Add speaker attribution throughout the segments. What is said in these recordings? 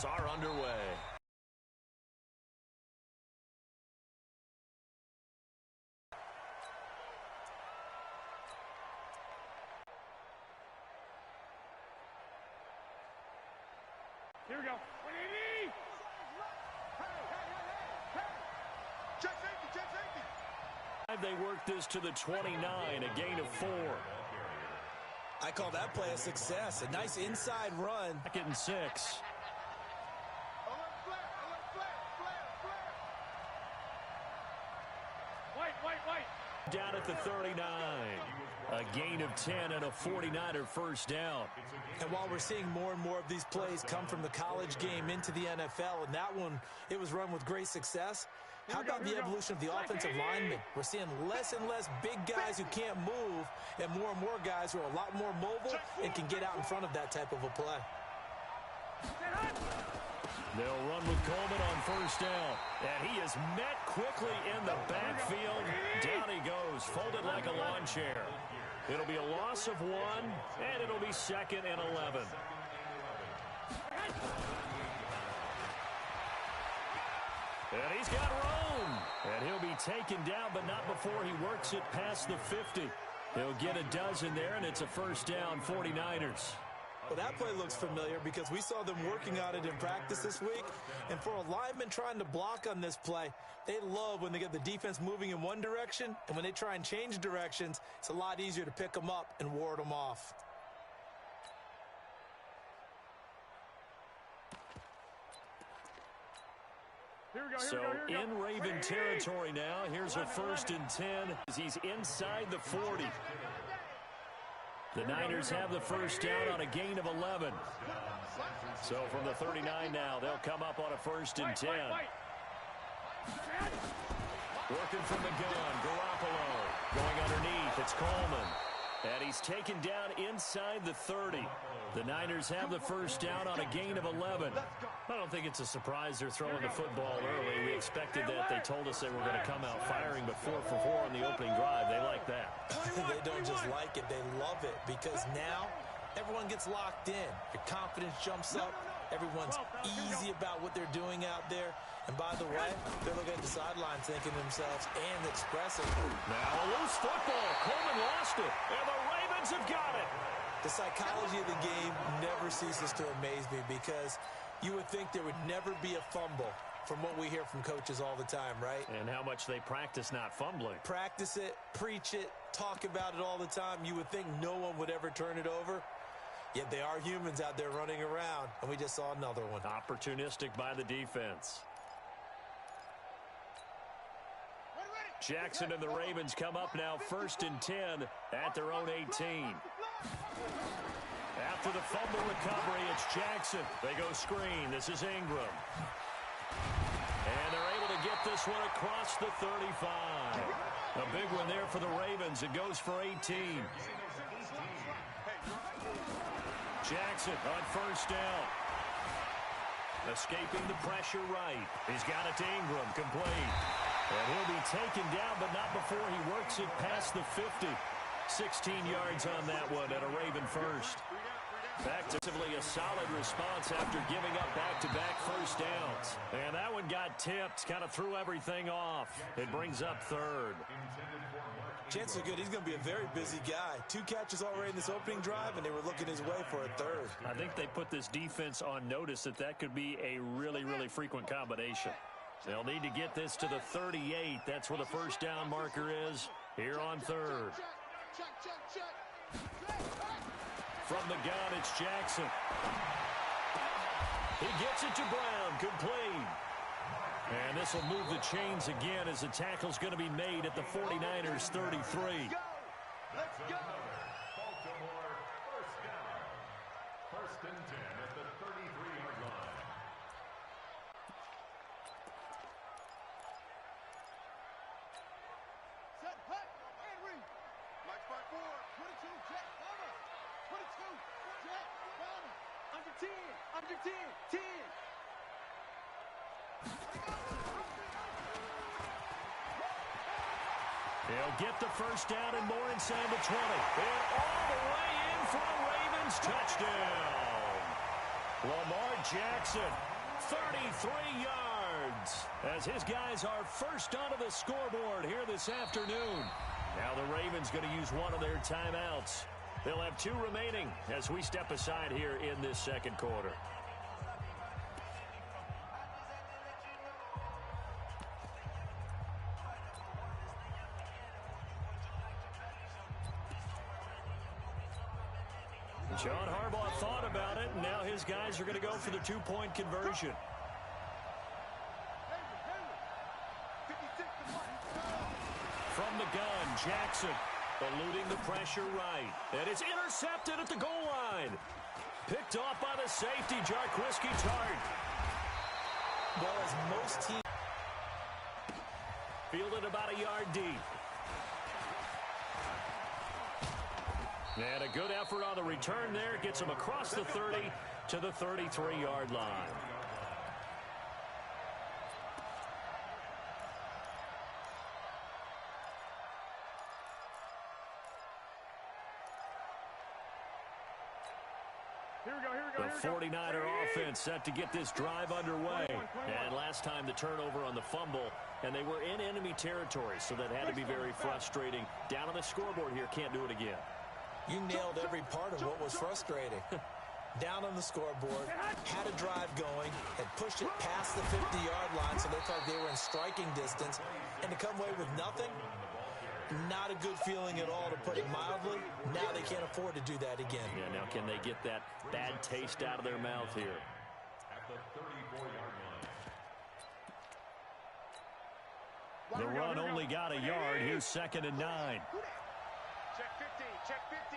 Speaker 1: drills are underway.
Speaker 2: Here we go.
Speaker 1: They work this to the 29, a gain of 4.
Speaker 3: I call that play a success. A nice inside run.
Speaker 1: Second and 6.
Speaker 2: White.
Speaker 1: Down at the 39. A gain of 10 and a 49er first down.
Speaker 3: And while we're seeing more and more of these plays come from the college game into the NFL, and that one, it was run with great success. How about the evolution of the offensive linemen? We're seeing less and less big guys who can't move and more guys who are a lot more mobile and can get out in front of that type of a play.
Speaker 1: They'll run with Coleman on first down. And he is met quickly in the backfield. Down he goes, folded like a lawn chair. It'll be a loss of 1, and it'll be 2nd and 11. And he's got room. And he'll be taken down, but not before he works it past the 50. He'll get a dozen there, and it's a first down, 49ers.
Speaker 3: Well, that play looks familiar because we saw them working on it in practice this week. And for a lineman trying to block on this play, they love when they get the defense moving in one direction. And when they try and change directions, it's a lot easier to pick them up and ward them off.
Speaker 1: So in Raven territory now, here's a 1st and 10 as he's inside the 40. The Niners have the first down on a gain of 11. So from the 39 now, they'll come up on a 1st and 10. Working from the gun, Garoppolo. Going underneath, it's Coleman. And he's taken down inside the 30. The Niners have the first down on a gain of 11. I don't think it's a surprise they're throwing the football early. We expected that. They told us they were going to come out firing, but 4 for 4 on the opening drive. They like that.
Speaker 3: They don't just like it, they love it, because now everyone gets locked in. Your confidence jumps up. Everyone's easy about what they're doing out there. And by the way, they're looking at the sideline thinking to themselves and expressing.
Speaker 1: Now a loose football. Coleman lost it, and the Ravens have got it.
Speaker 3: The psychology of the game never ceases to amaze me because you would think there would never be a fumble from what we hear from coaches all the time, right?
Speaker 1: And how much they practice not fumbling.
Speaker 3: Practice it, preach it, talk about it all the time. You would think no one would ever turn it over. Yet they are humans out there running around, and we just saw another one.
Speaker 1: Opportunistic by the defense. Jackson and the Ravens come up now 1st and 10 at their own 18. After the fumble recovery, it's Jackson. They go screen. This is Ingram. And they're able to get this one across the 35. A big one there for the Ravens. It goes for 18. Jackson on first down. Escaping the pressure right. He's got it to Ingram, complete. And he'll be taken down, but not before he works it past the 50. 16 yards on that one at a Raven first. Back to a solid response after giving up back-to-back first downs. And that one got tipped, kind of threw everything off. It brings up 3rd.
Speaker 3: Chances are good he's going to be a very busy guy. 2 catches already in this opening drive, and they were looking his way for a 3rd.
Speaker 1: I think they put this defense on notice that could be a really, really frequent combination. They'll need to get this to the 38. That's where the first down marker is here on 3rd. From the gun, it's Jackson. He gets it to Brown, complete. And this will move the chains again as the tackle's going to be made at the 49ers' 33.
Speaker 2: Let's go.
Speaker 4: Baltimore, first down. 1st and 10 at the 33-yard line.
Speaker 2: Set, hut, and read. March by 4. 22, jet, bomber. 22, jet, bomber. Under 10, under 10, 10.
Speaker 1: He'll get the first down and more inside the 20. And all the way in for a Ravens touchdown. Lamar Jackson, 33 yards, as his guys are first onto the scoreboard here this afternoon. Now the Ravens going to use one of their timeouts. They'll have 2 remaining as we step aside here in this second quarter. John Harbaugh thought about it, and now his guys are going to go for the 2-point conversion. From the gun, Jackson eluding the pressure right. And it's intercepted at the goal line. Picked off by the safety, Jarquiski Tart.
Speaker 3: Well, as most teams
Speaker 1: fielded about a yard deep. And a good effort on the return there. Gets him across the 30 to the 33-yard line. The 49er offense set to get this drive underway. And last time the turnover on the fumble, and they were in enemy territory, so that had to be very frustrating. Down on the scoreboard here, can't do it again.
Speaker 3: You nailed every part of what was frustrating. Down on the scoreboard, had a drive going, had pushed it past the 50-yard line, so they thought they were in striking distance, and to come away with nothing, not a good feeling at all, to put it mildly. Now they can't afford to do that again.
Speaker 1: Yeah, now can they get that bad taste out of their mouth here?
Speaker 4: At the 34-yard line.
Speaker 1: The run only got a yard. Here's 2nd and 9.
Speaker 2: Check 50, check 50.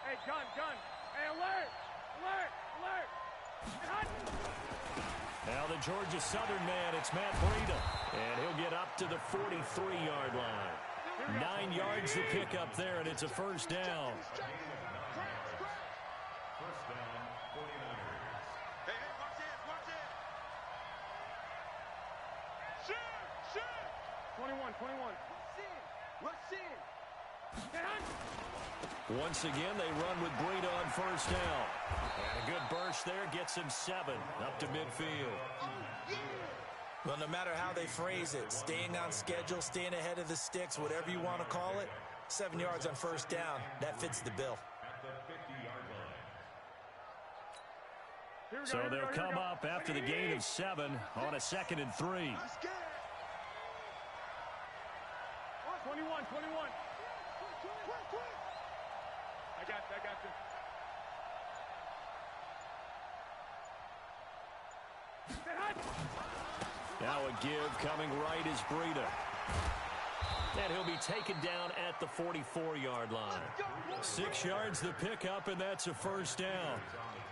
Speaker 2: Hey, gun. Hey, alert, alert.
Speaker 1: Now the Georgia Southern man, it's Matt Breida. And he'll get up to the 43-yard line. 9 yards to pick up there, and it's a first down.
Speaker 4: First down, 49ers.
Speaker 2: Hey, watch it. Shoot. 21. Rush in.
Speaker 1: Once again, they run with Breida on first down. And a good burst there gets him 7 up to midfield.
Speaker 3: Well, no matter how they phrase it, staying on schedule, staying ahead of the sticks, whatever you want to call it, 7 yards on first down, that fits the bill.
Speaker 4: At the 50-yard line.
Speaker 1: So they'll come up after the gain of 7 on a 2nd and 3.
Speaker 2: 21. I got you.
Speaker 1: Now a give coming right is Breida. And he'll be taken down at the 44-yard line. 6 yards the pickup, and that's a first down.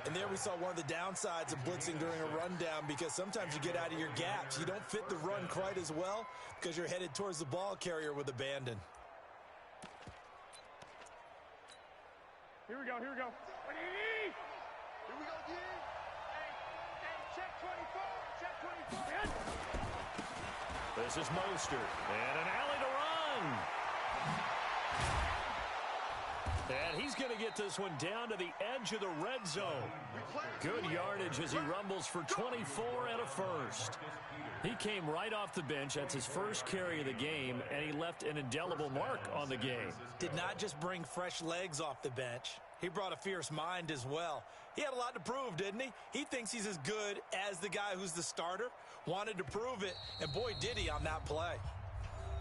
Speaker 3: And there we saw one of the downsides of blitzing during a rundown, because sometimes you get out of your gaps. You don't fit the run quite as well because you're headed towards the ball carrier with abandon.
Speaker 2: Here we go. Here we go, D. Hey, check 24.
Speaker 1: This is Mostert. And an alley to run. And he's going to get this one down to the edge of the red zone. Good yardage as he rumbles for 24 and a first. He came right off the bench. That's his first carry of the game, and he left an indelible mark on the game.
Speaker 3: Did not just bring fresh legs off the bench. He brought a fierce mind as well. He had a lot to prove, didn't he? He thinks he's as good as the guy who's the starter. Wanted to prove it, and boy, did he on that play.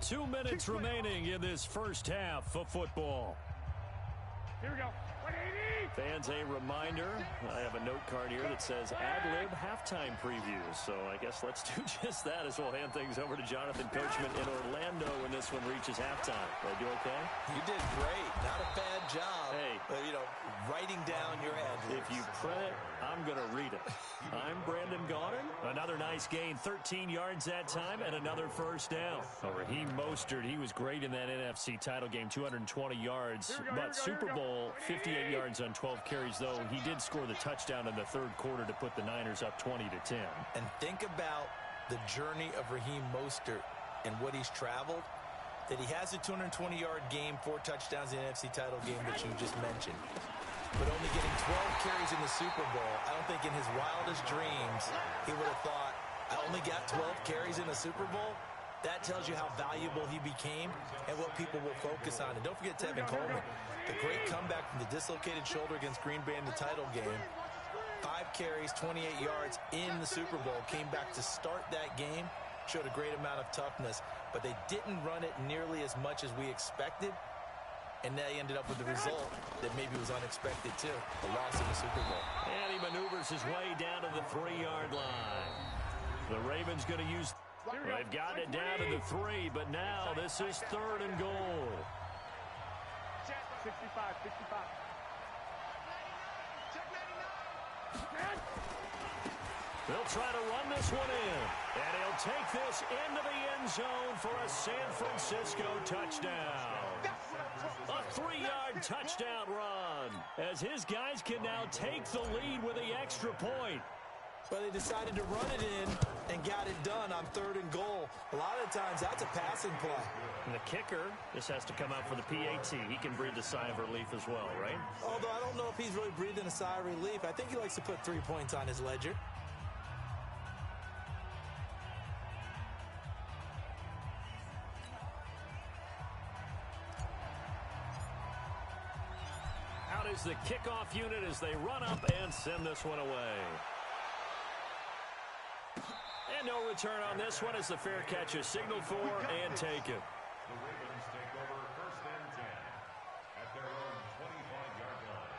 Speaker 1: 2 minutes remaining in this first half of football.
Speaker 2: Here we go. 180.
Speaker 1: Fans, a reminder, I have a note card here that says ad-lib halftime previews. So I guess let's do just that as we'll hand things over to Jonathan Coachman in Orlando when this one reaches halftime. Did I do okay?
Speaker 3: You did great. Not a bad job.
Speaker 1: Hey.
Speaker 3: Writing down your ad-libs.
Speaker 1: If you print it, I'm going to read it. I'm Brandon Gaudin. Another nice gain, 13 yards that time, and another first down. Raheem Mostert, he was great in that NFC title game, 220 yards. But Super Bowl, 58 yards on 12 carries, though. He did score the touchdown in the third quarter to put the Niners up 20-10.
Speaker 3: And think about the journey of Raheem Mostert and what he's traveled. That he has a 220-yard game, 4 touchdowns in the NFC title game that you just mentioned. but only getting 12 carries in the Super Bowl, I don't think in his wildest dreams he would have thought, I only got 12 carries in the Super Bowl. That tells you how valuable he became and what people will focus on. And don't forget Tevin Coleman, the great comeback from the dislocated shoulder against Green Bay in the title game. 5 carries, 28 yards in the Super Bowl. Came back to start that game. Showed a great amount of toughness. But they didn't run it nearly as much as we expected. And they ended up with the result that maybe was unexpected, too. The loss in the Super Bowl.
Speaker 1: And he maneuvers his way down to the 3-yard line. The Ravens going to use... They've gotten it down to the 3, but now this is 3rd and goal.
Speaker 2: 65.
Speaker 1: They'll try to run this one in, and he'll take this into the end zone for a San Francisco touchdown. A 3-yard touchdown run, as his guys can now take the lead with the extra point.
Speaker 3: But they decided to run it in and got it done on 3rd and goal. A lot of the times, that's a passing play.
Speaker 1: And the kicker, this has to come out for the PAT. He can breathe a sigh of relief as well, right?
Speaker 3: Although I don't know if he's really breathing a sigh of relief. I think he likes to put 3 points on his ledger.
Speaker 1: Out is the kickoff unit as they run up and send this one away. And no return on this one as the fair catch is signaled for and taken.
Speaker 4: The Ravens take over 1st and 10 at their own 25-yard line.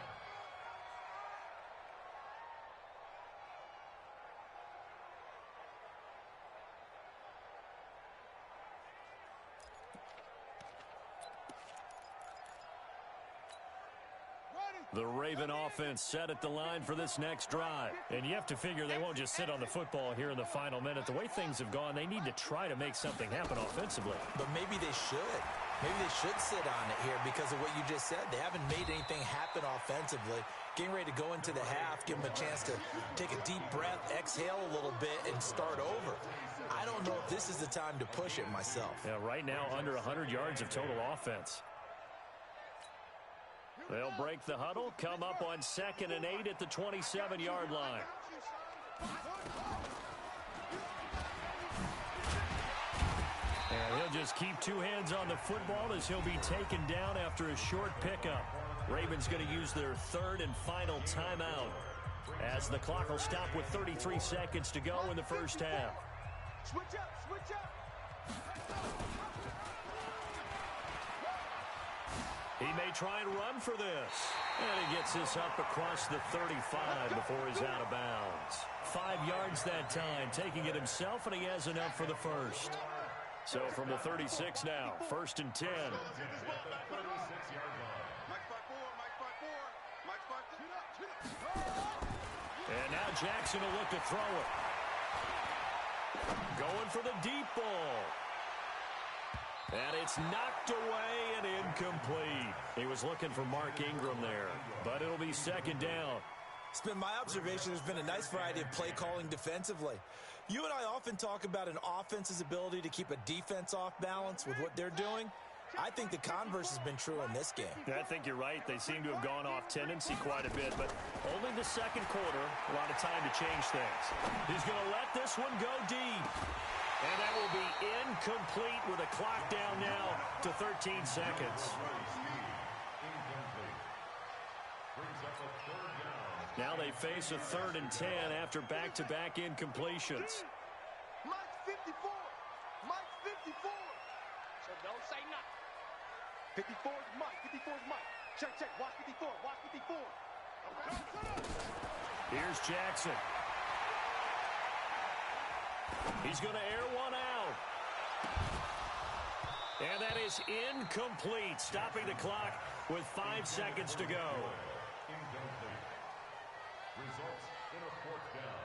Speaker 1: The Raven offense set at the line for this next drive. And you have to figure they won't just sit on the football here in the final minute. The way things have gone, they need to try to make something happen offensively.
Speaker 3: But maybe they should. Maybe they should sit on it here because of what you just said. They haven't made anything happen offensively. Getting ready to go into the half, give them a chance to take a deep breath, exhale a little bit, and start over. I don't know if this is the time to push it myself.
Speaker 1: Yeah, right now under 100 yards of total offense. They'll break the huddle, come up on 2nd and 8 at the 27-yard line. And he'll just keep 2 hands on the football as he'll be taken down after a short pickup. Ravens going to use their 3rd and final timeout as the clock will stop with 33 seconds to go in the first half.
Speaker 2: Switch up.
Speaker 1: He may try and run for this. And he gets this up across the 35 before he's out of bounds. 5 yards that time, taking it himself, and he has enough for the first. So from the 36 now, 1st and 10. And now Jackson will look to throw it. Going for the deep ball. And it's knocked away and incomplete. He was looking for Mark Ingram there, but it'll be 2nd down.
Speaker 3: It's been my observation there's been a nice variety of play calling defensively. You and I often talk about an offense's ability to keep a defense off balance with what they're doing. I think the converse has been true in this game.
Speaker 1: I think you're right. They seem to have gone off tendency quite a bit, but only the 2nd quarter, a lot of time to change things. He's going to let this one go deep. And that will be incomplete with a clock down now to 13 seconds. Now they face a 3rd and 10 after back-to-back incompletions.
Speaker 2: Mike's 54. Mike's 54. So don't say nothing. 54 is Mike. 54 is Mike. Check. Watch 54. Watch 54.
Speaker 1: Here's Jackson. He's going to air one out. And that is incomplete, stopping the clock with 5 seconds to go.
Speaker 4: Incomplete. Results in a 4th down.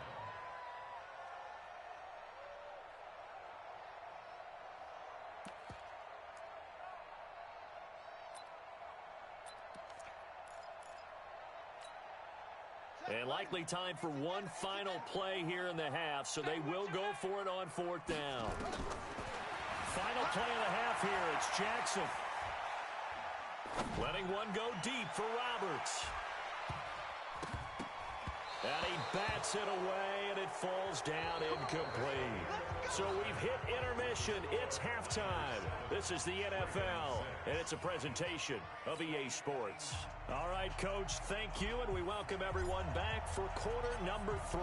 Speaker 1: And likely time for one final play here in the half, so they will go for it on 4th down. Final play of the half here. It's Jackson. Letting one go deep for Roberts. And he bats it away, and it falls down incomplete. So we've hit intermission. It's halftime. This is the NFL, and it's a presentation of EA Sports. All right, Coach, thank you, and we welcome everyone back for quarter number 3.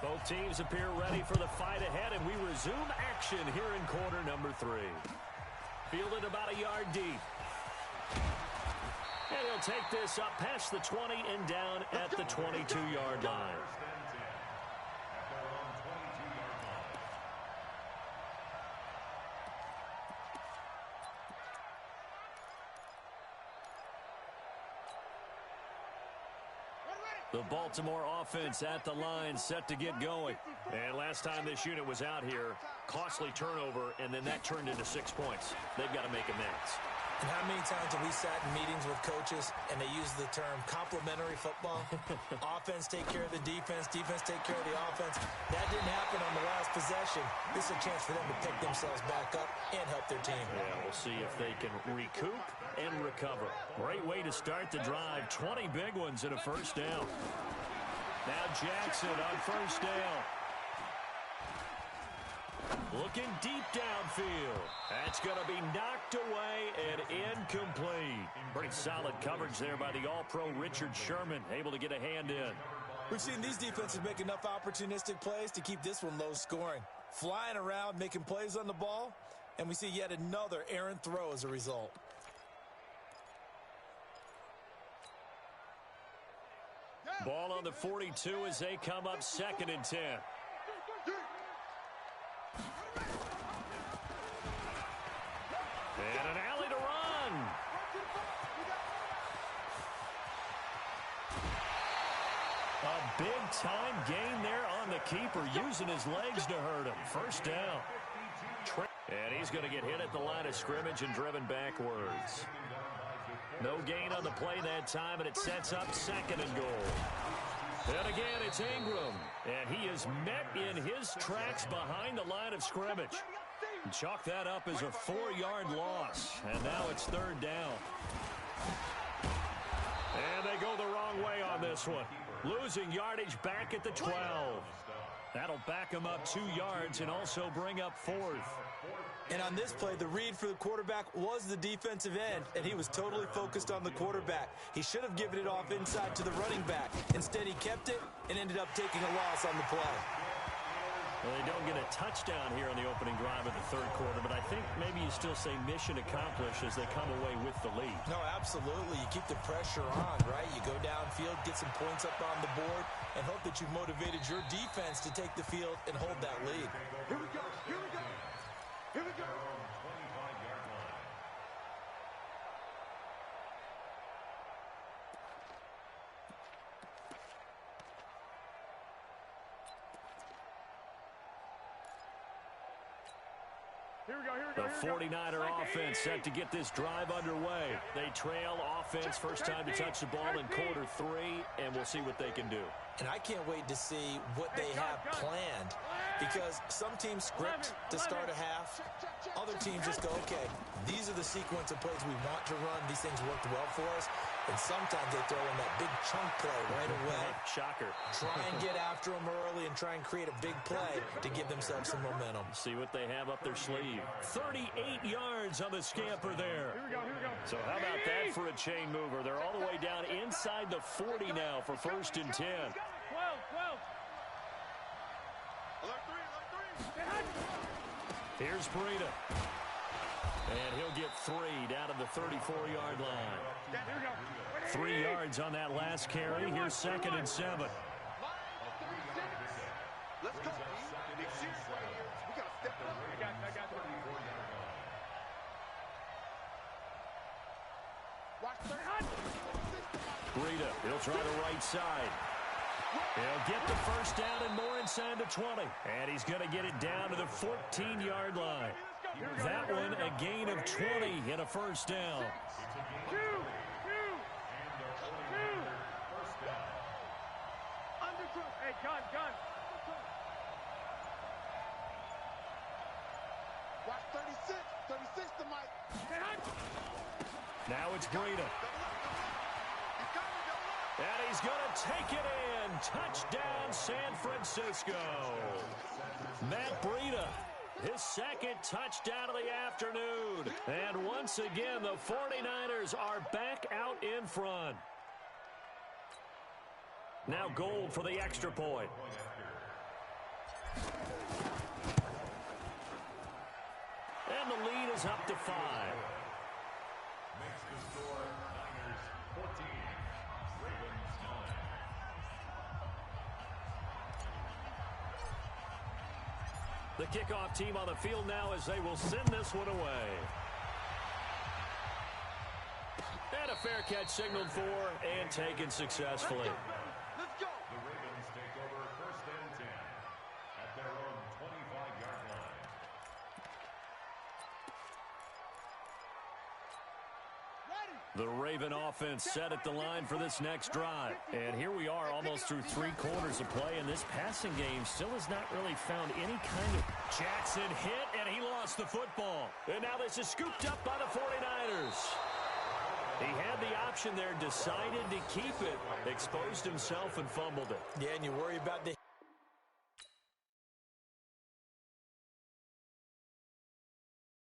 Speaker 1: Both teams appear ready for the fight ahead, and we resume action here in quarter number 3. Fielded about a yard deep. And he'll take this up past the 20 and down at the 22-yard line. The Baltimore offense at the line, set to get going. And last time this unit was out here, costly turnover, and then that turned into 6 points. They've got to make amends.
Speaker 3: And how many times have we sat in meetings with coaches and they use the term complementary football? Offense take care of the defense, defense take care of the offense. That didn't happen on the last possession. This is a chance for them to pick themselves back up and help their team.
Speaker 1: Yeah, we'll see if they can recoup and recover. Great way to start the drive. 20 big ones and a first down. Now Jackson on first down. Looking deep downfield. That's going to be knocked away and incomplete. Pretty solid coverage there by the All-Pro Richard Sherman, able to get a hand in.
Speaker 3: We've seen these defenses make enough opportunistic plays to keep this one low scoring. Flying around, making plays on the ball, and we see yet another errant throw as a result.
Speaker 1: Ball on the 42 as they come up 2nd and 10. And an alley to run. A big-time gain there on the keeper, using his legs to hurt him. First down. And he's going to get hit at the line of scrimmage and driven backwards. No gain on the play that time, and it sets up 2nd and goal. And again, it's Ingram. And he is met in his tracks behind the line of scrimmage. Chalk that up as a 4-yard loss. And now it's 3rd down. And they go the wrong way on this one. Losing yardage back at the 12. That'll back them up 2 yards and also bring up 4th.
Speaker 3: And on this play, the read for the quarterback was the defensive end, and he was totally focused on the quarterback. He should have given it off inside to the running back. Instead, he kept it and ended up taking a loss on the play.
Speaker 1: Well, they don't get a touchdown here on the opening drive of the 3rd quarter, but I think maybe you still say mission accomplished as they come away with the lead.
Speaker 3: No, absolutely. You keep the pressure on, right? You go downfield, get some points up on the board, and hope that you've motivated your defense to take the field and hold that lead.
Speaker 2: Here we go. Here we go. Here we go.
Speaker 1: The 49er offense set to get this drive underway. They trail offense, first time to touch the ball in quarter 3, and we'll see what they can do.
Speaker 3: And I can't wait to see what they have planned, because some teams script to start a half. Other teams just go, okay, these are the sequence of plays we want to run. These things worked well for us. And sometimes they throw in that big chunk play right away.
Speaker 1: Shocker.
Speaker 3: Try and get after them early and try and create a big play to give themselves some momentum.
Speaker 1: See what they have up their sleeve. 38 yards on the scamper there.
Speaker 2: Here we go. Here we go.
Speaker 1: So how about that for a chain mover? They're all the way down inside the 40 now for 1st and 10.
Speaker 2: 12. Alert 3.
Speaker 1: Here's Breida. And he'll get 3 down to the 34-yard line. 3 yards on that last carry. Here's 2nd and 7.
Speaker 2: Let's go. Big six right here. We got to step up. I got it. Watch the
Speaker 1: Breida, he'll try the right side. He'll get the first down and more inside the 20. And he's going to get it down to the 14-yard line. That one, a gain of 20 and a first down.
Speaker 2: Hey, gun. Watch 36. 36 to Mike.
Speaker 1: Now it's Breida. And he's going to take it in. Touchdown, San Francisco. Matt Breida, his second touchdown of the afternoon. And once again, the 49ers are back out in front. Now Gold for the extra point. And the lead is up to 5.
Speaker 4: Makes the score Niners 14, Ravens 9.
Speaker 1: The kickoff team on the field now as they will send this one away. And a fair catch signaled for and taken successfully.
Speaker 2: Let's go.
Speaker 4: The Ravens take over 1st and 10 at their own 25-yard line.
Speaker 1: The Raven offense set at the line for this next drive. And here we are almost through 3 quarters of play, and this passing game still has not really found any kind of... Jackson hit, and he lost the football. And now this is scooped up by the 49ers. He had the option there, decided to keep it, exposed himself and fumbled it.
Speaker 3: Yeah, and you worry about the